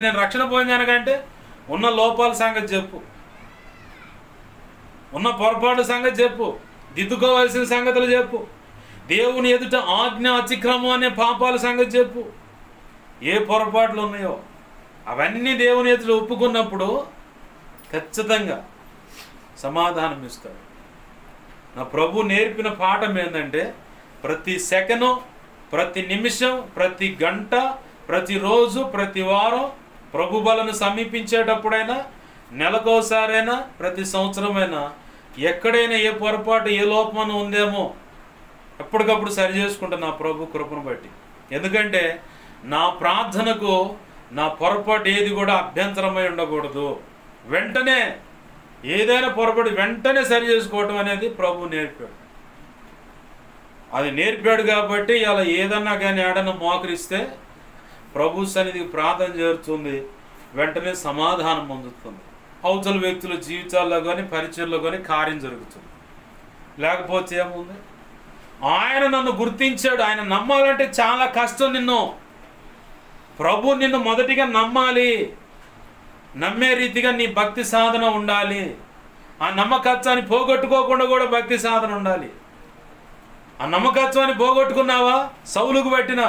నేను రక్షణ పొందానుకంటే ఉన్న లోపాల సంగతి చెప్పు, ఉన్న పొరపాటు సంగతి చెప్పు, దిద్దుకోవాల్సిన సంగతులు చెప్పు, దేవుని ఎదుట ఆజ్ఞ అతిక్రమం అనే పాపాల సంగతి చెప్పు. ఏ పొరపాట్లు ఉన్నాయో అవన్నీ దేవుని ఎదుట ఒప్పుకున్నప్పుడు ఖచ్చితంగా సమాధానం ఇస్తాడు. నా ప్రభు నేర్పిన పాఠం ఏంటంటే ప్రతి సెకను, ప్రతి నిమిషం, ప్రతి గంట, ప్రతిరోజు, ప్రతి వారం ప్రభు బలను సమీపించేటప్పుడైనా, నెలకోసారైనా, ప్రతి సంవత్సరమైనా ఎక్కడైనా ఏ పొరపాటు ఏ లోపం ఉందేమో ఎప్పటికప్పుడు సరి చేసుకుంటా నా ప్రభు కృపను బట్టి. ఎందుకంటే నా ప్రార్థనకు నా పొరపాటు ఏది కూడా అభ్యంతరమై ఉండకూడదు. వెంటనే ఏదైనా పొరపాటు వెంటనే సరి చేసుకోవటం అనేది ప్రభు నేర్పాడు. అది నేర్పాడు కాబట్టి ఇలా ఏదన్నా కానీ ఏడన్నా మోకరిస్తే ప్రభు సన్నిధికి ప్రార్థన చేరుతుంది, వెంటనే సమాధానం పొందుతుంది. అవతల వ్యక్తుల జీవితాల్లో కానీ పరిచయంలో కానీ కార్యం జరుగుతుంది. లేకపోతే ఏముంది? ఆయన నన్ను గుర్తించాడు. ఆయన నమ్మాలంటే చాలా కష్టం. ప్రభు నిన్ను మొదటిగా నమ్మాలి. నమ్మే రీతిగా నీ భక్తి సాధన ఉండాలి. ఆ నమ్మకత్వాన్ని పోగొట్టుకోకుండా కూడా భక్తి సాధన ఉండాలి. ఆ నమ్మకత్వాన్ని పోగొట్టుకున్నావా? సౌలుకు పట్టిన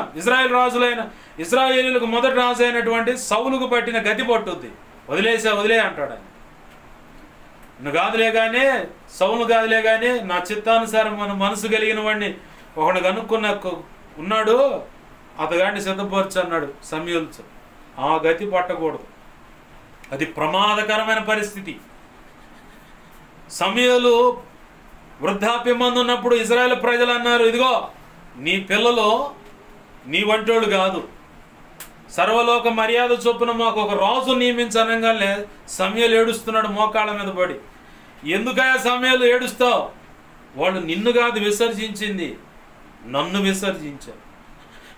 ఇజ్రాయేలీలకు మొదటి రాజు అయినటువంటి సౌలుకు పట్టిన గతి పట్టుద్ది. వదిలే అంటాడు ఆయన. నువ్వు కాదులే కానీ, సౌలు కాదులే కానీ, నా చిత్తానుసారం మన మనసు కలిగిన వాడిని ఒకడు కనుక్కున్న ఉన్నాడు, అతగాడిని సిద్ధపరచు అన్నాడు సమూయేలుతో. ఆ గతి పట్టకూడదు. అది ప్రమాదకరమైన పరిస్థితి. సమూయేలు వృద్ధాప్యమందు ఉన్నప్పుడు ఇజ్రాయేల్ ప్రజలు అన్నారు, ఇదిగో నీ పిల్లలు నీ వంటోళ్ళు కాదు, సర్వలోక మర్యాద చొప్పున మాకు ఒక రాజు నియమించనగానే సమూయేలు ఏడుస్తున్నాడు మోకాళ్ళ మీద పడి. ఎందుకయ్యా సమూయేలు ఏడుస్తావు? వాళ్ళు నిన్ను కాదు విసర్జించింది, నన్ను విసర్జించారు.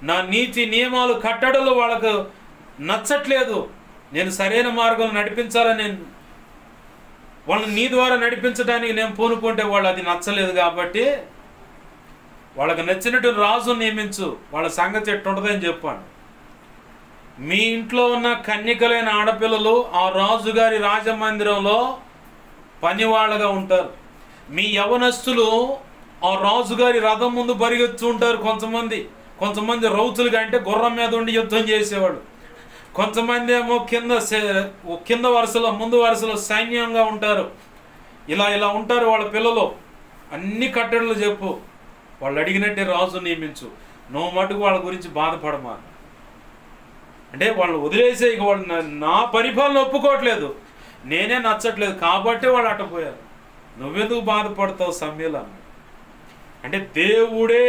నా నీతి నియమాలు కట్టడలు వాళ్ళకు నచ్చట్లేదు. నేను సరైన మార్గంలో నడిపించాలని వాళ్ళని నీ ద్వారా నడిపించడానికి నేను పూనుకుంటే వాళ్ళు అది నచ్చలేదు. కాబట్టి వాళ్ళకి నచ్చినట్టు రాజు నియమించు, వాళ్ళ సంగతి ఎట్టుంటుందని చెప్పాను. మీ ఇంట్లో ఉన్న కన్యకలైన ఆడపిల్లలు ఆ రాజుగారి రాజమందిరంలో పనివాళ్ళగా ఉంటారు. మీ యవనస్తులు ఆ రాజుగారి రథం ముందు పరిగెత్తు ఉంటారు. కొంతమంది రౌతులుగా అంటే గుర్రం మీద ఉండి యుద్ధం చేసేవాళ్ళు. కొంతమంది ఏమో కింద వరుసలో ముందు వరుసలో సైన్యంగా ఉంటారు. ఇలా ఉంటారు వాళ్ళ పిల్లలు. అన్ని కట్టడలు చెప్పు, వాళ్ళు అడిగినట్టే రాజు నియమించు, నువ్వు మటుకు వాళ్ళ గురించి బాధపడమా. అంటే వాళ్ళు వదిలేసే, ఇక వాళ్ళు నా పరిపాలన ఒప్పుకోవట్లేదు, నేనే నచ్చట్లేదు కాబట్టి వాళ్ళు అట్టపోయారు. నువ్వెందుకు బాధపడతావు సమూయేలు అన్నాడు. అంటే దేవుడే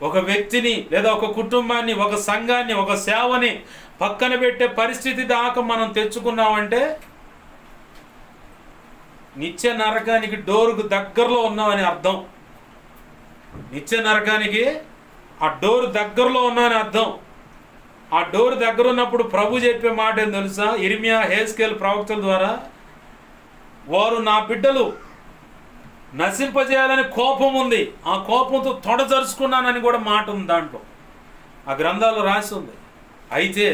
ఒక వ్యక్తిని లేదా ఒక కుటుంబాన్ని, ఒక సంఘాన్ని, ఒక సేవని పక్కన పెట్టే పరిస్థితి దాకా మనం తెచ్చుకున్నామంటే నిత్య నరకానికి డోరుకు దగ్గరలో ఉన్నామని అర్థం. నిత్య నరకానికి ఆ డోరు దగ్గరలో ఉన్నామని అర్థం. ఆ డోరు దగ్గర ఉన్నప్పుడు ప్రభు చెప్పే మాట ఏం తెలుసా? ఇర్మియా, హెజ్కేలు ప్రవక్తల ద్వారా వారు నా బిడ్డలు నశింపజేయాలని కోపం ఉంది, ఆ కోపంతో తొడజరుచుకున్నానని కూడా మాట ఉంది దాంట్లో, ఆ గ్రంథాల్లో రాసి ఉంది. అయితే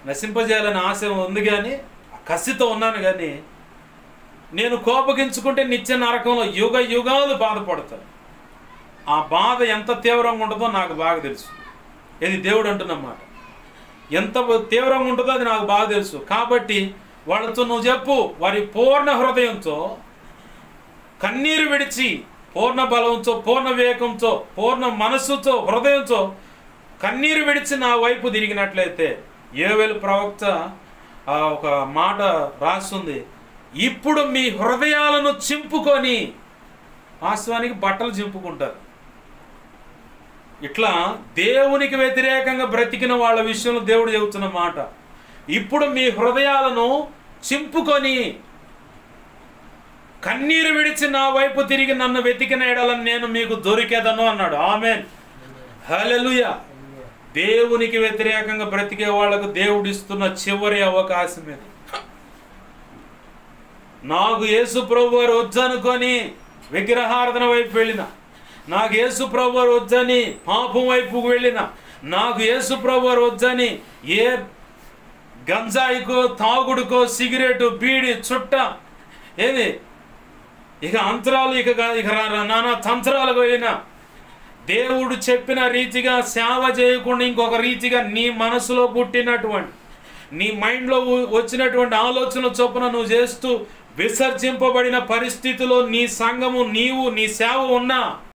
నశింపజేయాలని ఆశ ఉంది కానీ, కసితో ఉన్నాను కానీ, నేను కోపగించుకుంటే నిత్య నరకంలో యుగ యుగాలు బాధపడతాను. ఆ బాధ ఎంత తీవ్రంగా ఉంటుందో నాకు బాగా తెలుసు. ఇది దేవుడు అంటున్నమాట. ఎంత తీవ్రంగా ఉంటుందో అది నాకు బాగా తెలుసు. కాబట్టి వాళ్ళతో నువ్వు చెప్పు, వారి పూర్ణ హృదయంతో కన్నీరు విడిచి, పూర్ణ బలంతో, పూర్ణ వివేకంతో, పూర్ణ మనస్సుతో, హృదయంతో కన్నీరు విడిచి నా వైపు తిరిగినట్లయితే, యోవేలు ప్రవక్త ఒక మాట రాస్తుంది, ఇప్పుడు మీ హృదయాలను చింపుకొని, వాస్తవానికి బట్టలు చింపుకుంటారు. ఇట్లా దేవునికి వ్యతిరేకంగా బ్రతికిన వాళ్ళ విషయంలో దేవుడు చెబుతున్న మాట, ఇప్పుడు మీ హృదయాలను చింపుకొని కన్నీరు విడిచి నా వైపు తిరిగి నన్ను వెతికిన ఎడలని నేను మీకు దొరికేదను అన్నాడు. ఆమేన్, హల్లెలూయా. దేవునికి వ్యతిరేకంగా బ్రతికే వాళ్లకు దేవుడు ఇస్తున్న చివరి అవకాశం ఇది. నాకు యేసు ప్రభు వారు వద్దనుకొని విగ్రహారాధన వైపు వెళ్ళిన, నాకు యేసు ప్రభు వారు వద్దని పాపం వైపుకు వెళ్ళిన, నాకు యేసు ప్రభు వారు వద్దని ఏ గంజాయికో, తాగుడుకో, సిగరెట్, బీడి, చుట్ట, ఏది ఇక అంతరాలు, ఇక నానా తంత్రాలకు అయినా దేవుడు చెప్పిన రీతిగా సేవ చేయకుండా ఇంకొక రీతిగా నీ మనసులో పుట్టినటువంటి, నీ మైండ్లో వచ్చినటువంటి ఆలోచన చొప్పున నువ్వు చేస్తూ విసర్జింపబడిన పరిస్థితిలో నీ సంఘము, నీవు, నీ సేవ ఉన్నా